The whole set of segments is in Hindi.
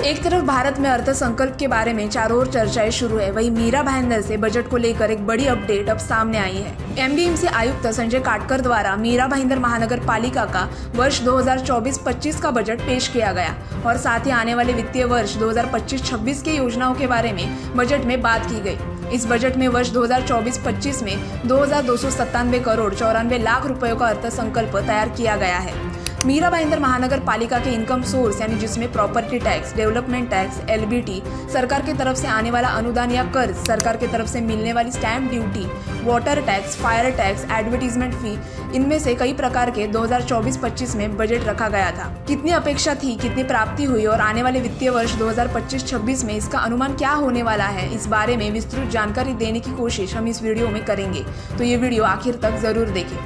एक तरफ भारत में अर्थसंकल्प के बारे में चारों ओर चर्चाएं शुरू है, वहीं मीरा भाईंदर से बजट को लेकर एक बड़ी अपडेट अब सामने आई है। एमडीएमसी आयुक्त संजय काटकर द्वारा मीरा भाईंदर महानगर पालिका का वर्ष 2024-25 का बजट पेश किया गया और साथ ही आने वाले वित्तीय वर्ष 2025-26 के योजनाओं के बारे में बजट में बात की गई। इस बजट में वर्ष 2024-25 में 2,297 करोड़ 94 लाख रुपयों का अर्थसंकल्प तैयार किया गया है। मीरा भाईंदर महानगर पालिका के इनकम सोर्स यानी जिसमें property tax, development tax, LBT, सरकार की तरफ से आने वाला अनुदान या कर्ज, सरकार की तरफ से मिलने वाली stamp duty, water tax, fire tax, advertisement fee, इनमें से कई प्रकार के 2024-25 में बजट रखा गया था। कितनी अपेक्षा थी, कितनी प्राप्ति हुई और आने वाले वित्तीय वर्ष 2025-26 में इसका अनुमान क्या होने वाला है, इस बारे में विस्तृत जानकारी देने की कोशिश हम इस वीडियो में करेंगे, तो ये वीडियो आखिर तक जरूर देखें।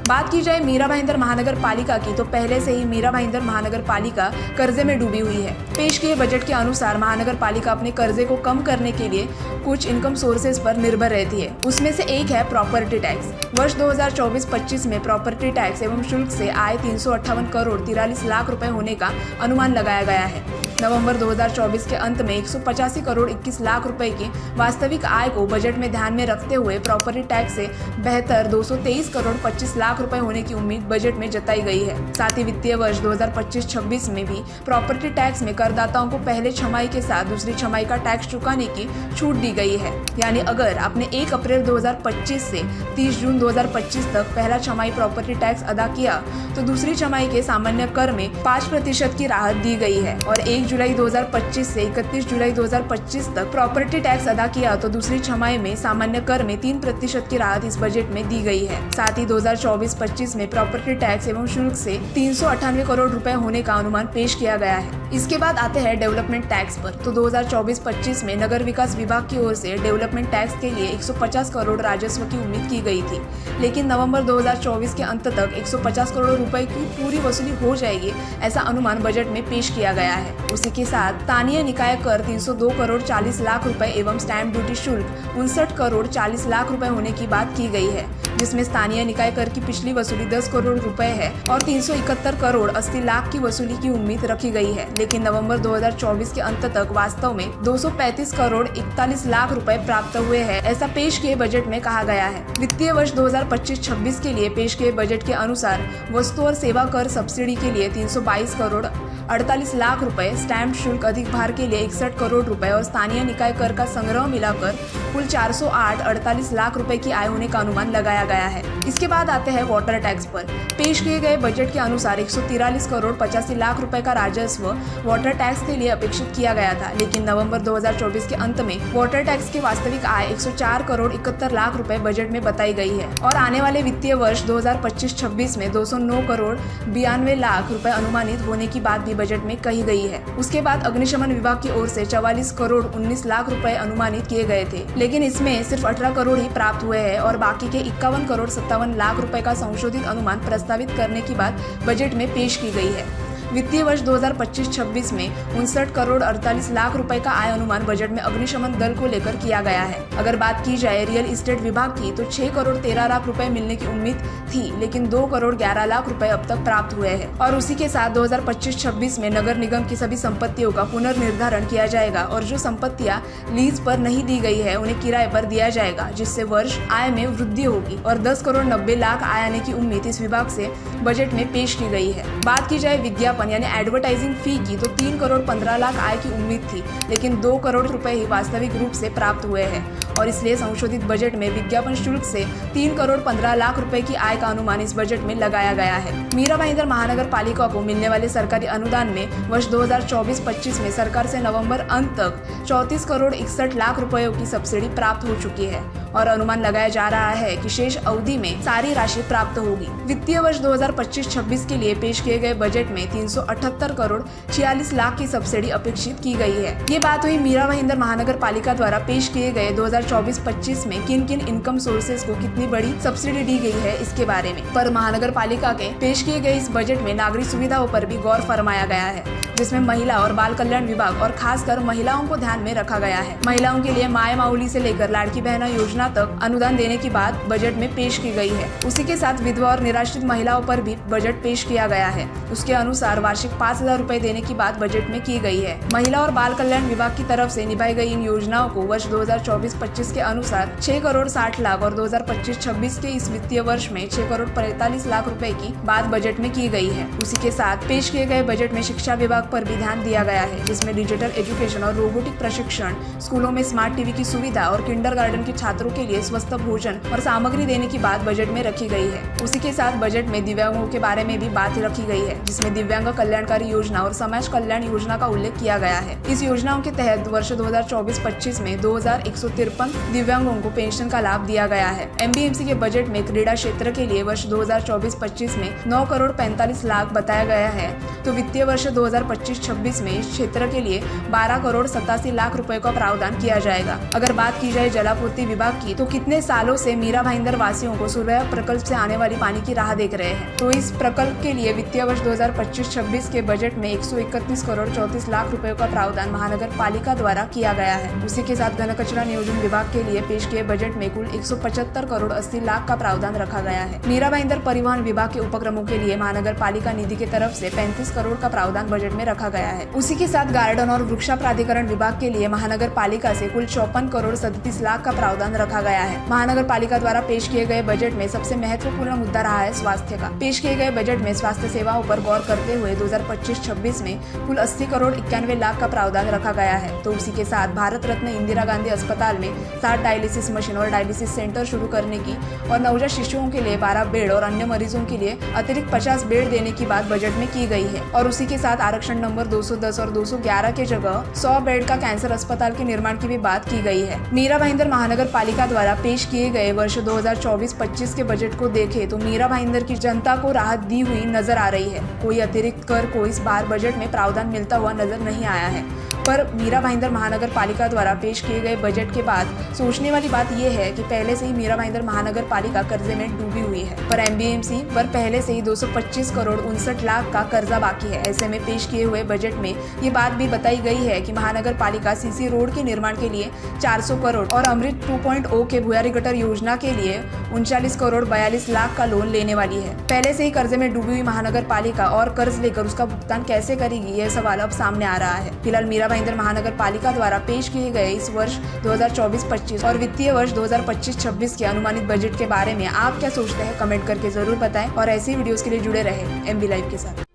बात की जाए मीरा भाईंदर महानगर पालिका की, तो पहले से ही मीरा भाईंदर महानगर पालिका कर्जे में डूबी हुई है। पेश किए बजट के अनुसार महानगर पालिका अपने कर्जे को कम करने के लिए कुछ इनकम सोर्सेज पर निर्भर रहती है। उसमें से एक है प्रॉपर्टी टैक्स। वर्ष 2024-25 में प्रॉपर्टी टैक्स एवं शुल्क से आय 358 करोड़ 43 लाख रुपए होने का अनुमान लगाया गया है। नवंबर 2024 के अंत में 185 करोड़ 21 लाख रुपए की वास्तविक आय को बजट में ध्यान में रखते हुए प्रॉपर्टी टैक्स से बेहतर 223 करोड़ 25 लाख रुपए होने की उम्मीद बजट में जताई गई है। साथ ही वित्तीय वर्ष 2025-26 में भी प्रॉपर्टी टैक्स में करदाताओं को पहले छमाही के साथ दूसरी छमाही का टैक्स चुकाने की छूट दी गई है। यानी अगर आपने 1 अप्रैल 2025 से 30 जून 2025 तक पहला छमाही प्रॉपर्टी टैक्स अदा किया तो दूसरी छमाही के सामान्य कर में 5% की राहत दी गई है और 1 जुलाई 2025 से 31 जुलाई 2025 तक प्रॉपर्टी टैक्स अदा किया तो दूसरी छमाही में सामान्य कर में 3% की राहत इस बजट में दी गई है। साथ ही 2024-25 में प्रॉपर्टी टैक्स एवं शुल्क से 398 करोड़ रुपए होने का अनुमान पेश किया गया है। इसके बाद आते हैं डेवलपमेंट टैक्स पर, तो 2024-25 में नगर विकास विभाग की ओर से डेवलपमेंट टैक्स के लिए 150 करोड़ राजस्व की उम्मीद की गई थी, लेकिन नवंबर 2024 के अंत तक 150 करोड़ रुपए की पूरी वसूली हो जाएगी, ऐसा अनुमान बजट में पेश किया गया है। उसी के साथ स्थानीय निकाय कर 302 करोड़ 40 लाख रुपए एवं स्टैंप ड्यूटी शुल्क 59 करोड़ 40 लाख रुपए होने की बात की गई है, जिसमें स्थानीय निकाय कर की पिछली वसूली 10 करोड़ रुपए है और 371 करोड़ 80 लाख की वसूली की उम्मीद रखी गई है, लेकिन नवंबर 2024 के अंत तक वास्तव में 235 करोड़ 41 लाख रुपए प्राप्त हुए हैं, ऐसा पेश किए बजट में कहा गया है। वित्तीय वर्ष 2025-26 के लिए पेश किए बजट के अनुसार वस्तु और सेवा कर सब्सिडी के लिए 322 करोड़ 48 लाख रुपए, स्टैंप शुल्क अधिक भार के लिए 61 करोड़ रुपए और स्थानीय निकाय कर का संग्रह मिलाकर कुल 408-48 लाख रुपए की आय होने का अनुमान लगाया गया है। इसके बाद आते हैं वाटर टैक्स पर। पेश किए गए बजट के अनुसार 143 करोड़ 85 लाख रुपए का राजस्व वाटर टैक्स के लिए अपेक्षित किया गया था, लेकिन नवंबर 2024 के अंत में वाटर टैक्स की वास्तविक आय 104 करोड़ 71 लाख रुपए बजट में बताई गई है और आने वाले वित्तीय वर्ष 2025-26 में 209 करोड़ 92 लाख रुपए अनुमानित होने की बात भी बजट में कही गई है। उसके बाद अग्निशमन विभाग की ओर से 44 करोड़ 19 लाख रुपए अनुमानित किए गए थे, लेकिन इसमें सिर्फ 18 करोड़ ही प्राप्त हुए हैं और बाकी के 51 करोड़ 57 लाख रुपए का संशोधित अनुमान प्रस्तावित करने की बात बजट में पेश की गई है। वित्तीय वर्ष 2025-26 में 59 करोड़ 48 लाख रुपए का आय अनुमान बजट में अग्निशमन दल को लेकर किया गया है। अगर बात की जाए रियल इस्टेट विभाग की, तो 6 करोड़ 13 लाख रुपए मिलने की उम्मीद थी, लेकिन 2 करोड़ 11 लाख रुपए अब तक प्राप्त हुए हैं और उसी के साथ 2025-26 में नगर निगम की सभी संपत्तियों का पुनर्निर्धारण किया जाएगा और जो संपत्तियां लीज पर नहीं दी गई है उन्हें किराए पर दिया जाएगा, जिससे वर्ष आय में वृद्धि होगी और 10 करोड़ 90 लाख आय आने की उम्मीद इस विभाग से बजट में पेश की गई है। बात की जाए विज्ञापन यानी एडवर्टाइजिंग फी की, तो 3 करोड़ 15 लाख आय की उम्मीद थी, लेकिन 2 करोड़ रुपए ही वास्तविक रूप से प्राप्त हुए हैं और इसलिए संशोधित बजट में विज्ञापन शुल्क से 3 करोड़ 15 लाख रुपए की आय का अनुमान इस बजट में लगाया गया है। मीरा भाईंदर महानगर पालिका को मिलने वाले सरकारी अनुदान में वर्ष 2024-25 में सरकार से नवंबर अंत तक 34 करोड़ 61 लाख रुपयों की सब्सिडी प्राप्त हो चुकी है और अनुमान लगाया जा रहा है कि शेष अवधि में सारी राशि प्राप्त होगी। वित्तीय वर्ष 2025-26 के लिए पेश किए गए बजट में 378 करोड़ 46 लाख की सब्सिडी अपेक्षित की गई है। ये बात हुई मीरा भाईंदर महानगर पालिका द्वारा पेश किए गए 2024-25 में किन किन इनकम सोर्सेज को कितनी बड़ी सब्सिडी दी गई है इसके बारे में। पर महानगर पालिका के पेश किए गए इस बजट में नागरिक सुविधाओं पर भी गौर फरमाया गया है, जिसमें महिला और बाल कल्याण विभाग और खासकर महिलाओं को ध्यान में रखा गया है। महिलाओं के लिए माय माउली से लेकर लाड़की बहना योजना तक अनुदान देने की बात बजट में पेश की गई है। उसी के साथ विधवा और निराश्रित महिलाओं पर भी बजट पेश किया गया है। उसके अनुसार वार्षिक 5,000 रुपए देने की बात बजट में की गई है। महिला और बाल कल्याण विभाग की तरफ से निभाई गई इन योजनाओं को वर्ष 2024-25 के अनुसार 6 करोड़ 60 लाख और 2025-26 के इस वित्तीय वर्ष में 6 करोड़ 45 लाख रुपए की बात बजट में की गई है। उसी के साथ पेश किए गए बजट में शिक्षा विभाग पर भी ध्यान दिया गया है, जिसमें डिजिटल एजुकेशन और रोबोटिक प्रशिक्षण, स्कूलों में स्मार्ट टीवी की सुविधा और किंडरगार्टन के छात्रों के लिए स्वस्थ भोजन और सामग्री देने की बात बजट में रखी गई है। उसी के साथ बजट में दिव्यांगों के बारे में भी बात रखी गई है, जिसमें दिव्यांग कल्याणकारी योजना और समाज कल्याण योजना का उल्लेख किया गया है। इस योजनाओं के तहत वर्ष 2024-25 में 2153 दिव्यांगों को पेंशन का लाभ दिया गया है। एमबीएमसी के बजट में क्रीड़ा क्षेत्र के लिए वर्ष 2024-25 में 9 करोड़ 45 लाख बताया गया है, तो वित्तीय वर्ष 2025-26 में इस क्षेत्र के लिए 12 करोड़ 87 लाख रुपए का प्रावधान किया जाएगा। अगर बात की जाए जलापूर्ति विभाग की, तो कितने सालों से मीरा भाईंदर वासियों को सूर्या प्रकल्प से आने वाली पानी की राह देख रहे हैं, तो इस प्रकल्प के लिए वित्तीय वर्ष 2025-26 के बजट में 131 करोड़ 34 लाख रुपए का प्रावधान महानगर पालिका द्वारा किया गया है। उसी के साथ घन कचरा नियोजन विभाग के लिए पेश किए बजट में कुल 175 करोड़ 80 लाख का प्रावधान रखा गया है। मीरा भाईंदर परिवहन विभाग के उपक्रमों के लिए महानगर पालिका निधि की तरफ से 35 करोड़ का प्रावधान बजट में रखा गया है। उसी के साथ गार्डन और वृक्षा प्राधिकरण विभाग के लिए महानगर पालिका से कुल 54 करोड़ 37 लाख का प्रावधान रखा गया है। महानगर पालिका द्वारा पेश किए गए बजट में सबसे महत्वपूर्ण मुद्दा रहा है स्वास्थ्य का। पेश किए गए बजट में स्वास्थ्य सेवाओं पर गौर करते हुए 2025-26 में कुल 80 करोड़ 91 लाख का प्रावधान रखा गया है। तो उसी के साथ भारत रत्न इंदिरा गांधी अस्पताल में 7 डायलिसिस मशीन और डायलिसिस सेंटर शुरू करने की और नवजात शिशुओं के लिए 12 बेड और अन्य मरीजों के लिए अतिरिक्त 50 बेड देने की बात बजट में की गई है। और उसी के साथ आरक्षण नंबर 210 और 211 के जगह 100 बेड का कैंसर अस्पताल के निर्माण की भी बात की गई है। मीरा भाईंदर महानगर पालिका द्वारा पेश किए गए वर्ष 2024-25 के बजट को देखें तो मीरा भाईंदर की जनता को राहत दी हुई नजर आ रही है। कोई अतिरिक्त कर को इस बार बजट में प्रावधान मिलता हुआ नजर नहीं आया है। पर मीरा भाईंदर महानगर पालिका द्वारा पेश किए गए बजट के बाद सोचने वाली बात यह है कि पहले से ही मीरा भाईंदर महानगर पालिका कर्जे में डूबी हुई है, पर एमबीएमसी पर पहले से ही 225 करोड़ 59 लाख का कर्जा बाकी है। ऐसे में पेश किए हुए बजट में ये बात भी बताई गई है कि महानगर पालिका सीसी रोड के निर्माण के लिए 400 करोड़ और अमृत 2.0 के भुयारी गटर योजना के लिए 39 करोड़ 42 लाख का लोन लेने वाली है। पहले से ही कर्जे में डूबी हुई महानगर पालिका और कर्ज लेकर उसका भुगतान कैसे करेगी, यह सवाल अब सामने आ रहा है। फिलहाल मीरा भाईंदर महानगर पालिका द्वारा पेश किए गए इस वर्ष 2024-25 और वित्तीय वर्ष 2025-26 के अनुमानित बजट के बारे में आप क्या सोचते हैं, कमेंट करके जरूर बताएं और ऐसी वीडियोस के लिए जुड़े रहे एमबी लाइव के साथ।